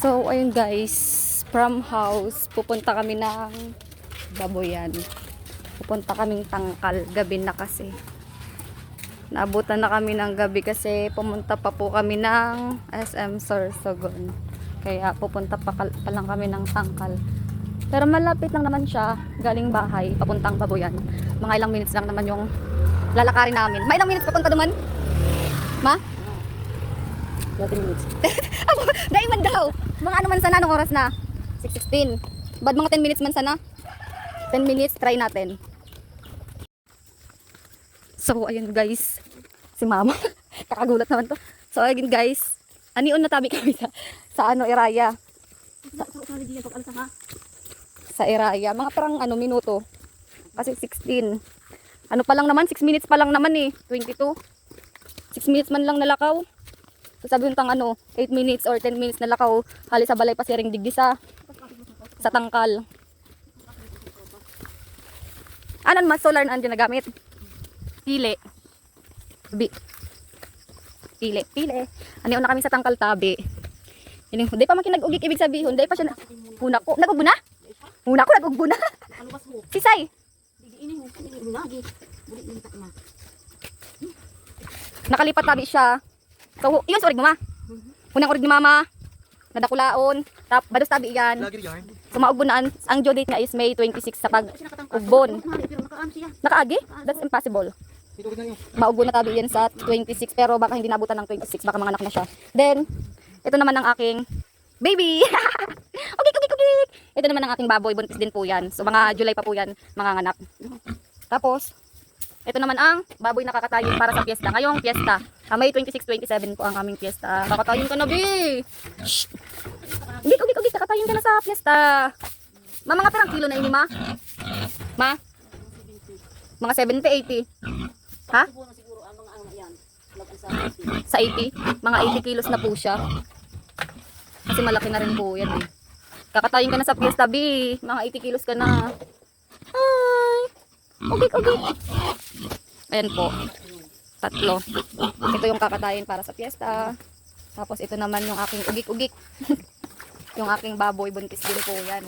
So, ayun guys, from house, pupunta kami ng Baboyan. Pupunta kaming Tangkal, gabi na kasi. Naabutan na kami ng gabi kasi pumunta pa po kami ng SM Sorsogon. Kaya pupunta pa lang kami ng Tangkal. Pero malapit lang naman siya, galing bahay, papuntang Baboyan. Mga ilang minutes lang naman yung lalakarin namin. May ilang minutes papunta naman? Ma? 30 minutes. Dahil man daw. Mga ano man sana, anong oras na? 6:16. Bad mga 10 minutes man sana? 10 minutes, try natin. So, ayun guys. Si mama. Kakagulat naman to. So, ayun guys. Anion na tabi kami sa ano, Iraya. Sa Iraya. Mga parang ano, minuto. Kasi 16. Ano pa lang naman, 6 minutes pa lang naman eh. 22. 6 minutes man lang nalakaw. So, sabi yung tang ano, 8 minutes or 10 minutes nalakaw. Hali sa balay pa siring digdi sa Tangkal. Anan mas solar na andyan nagamit? Pili. Pili. Ano na kami sa Tangkal tabi. Hindi pa makinag-ugik, ibig sabihin. Hindi pa siya na. Huna ko. Nag-ugbo na? Huna ko, nag-ugbo na. Sisay. Nakalipat tabi siya. So, yun sa orig mo ma. Unang orig ni mama. Nadakulaon. Bados tabi yan. So, maugbo na. Ang due date nga is May 26 sa pag-ugbon. Nakaagi? That's impossible. Maugbo na tabi yan sa 26. Pero baka hindi nabutan ng 26. Baka manganak na siya. Then, ito naman ang aking baby. Okay. Ito naman ang aking baboy. Buntis din po yan. So, mga July pa po yan. Manganganak. Tapos, ito naman ang baboy na kakatayin para sa piyesta. Ngayong piyesta. May 26-27 po ang aming piyesta. Kakatayin ka na, B! Shhh! Ugik. Kakatayin ka na sa piyesta. Mga perang kilo na ini, ma? Ma? Mga 70-80. Ha? Sa 80? Mga 80 kilos na po siya. Kasi malaki na rin po yan eh. Kakatayin ka na sa piyesta, B. Mga 80 kilos ka na. Hi! Ugik. Ayan po. 3. Ito yung kakatayin para sa piyesta. Tapos ito naman yung aking ugik. Yung aking baboy, buntis din po yan.